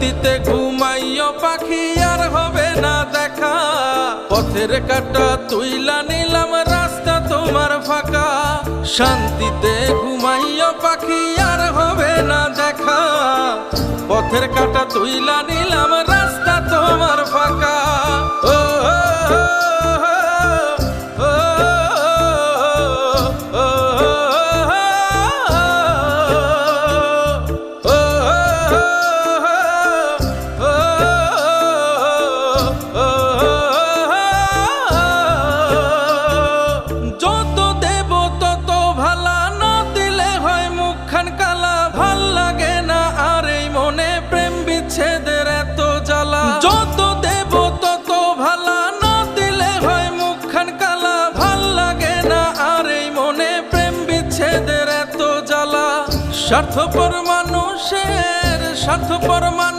শান্তিতে ঘুমাইও পাখি আর হবে না দেখা। পথের কাটা তুইলা নিলাম রাস্তা তোমার ফাঁকা। শান্তিতে ঘুমাইও পাখি আর হবে না দেখা। পথের কাটা তুইলা নিলাম রাস্তা তোমার ফাঁকা। ও যত দেব তত ভালা, না দিলে হয় মুখখান কালা। ভাল লাগে না আর এই মনে প্রেম বিচ্ছেদের এত জ্বালা। স্বার্থপর মানুষের স্বার্থপর মানুষ